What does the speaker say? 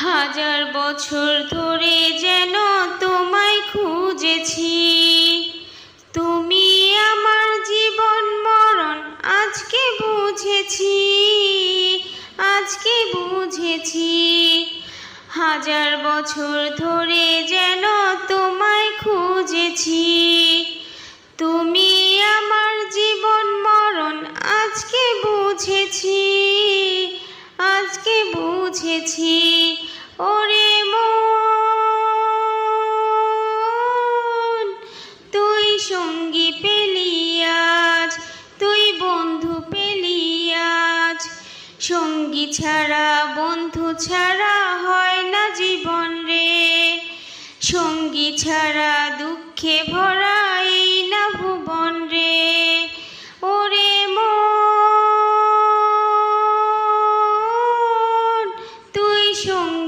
হাজার বছর ধরে যেন তোমায় খুঁজেছি, তুমি আমার জীবন মরণ আজকে বুঝেছি, আজকে বুঝেছি। হাজার বছর ধরে যেন তোমায় খুঁজেছি, তুমি আমার জীবন মরণ আজকে বুঝেছি, আজকে বুঝেছি। ওরে মন, তুই সঙ্গী পেলি আজ, তুই বন্ধু পেলি আজ। সঙ্গী ছাড়া বন্ধু ছাড়া হয় না জীবন রে, সঙ্গী ছাড়া দুঃখে ভরা এই না ভুবন রে। ওরে মন, তুই সঙ্গী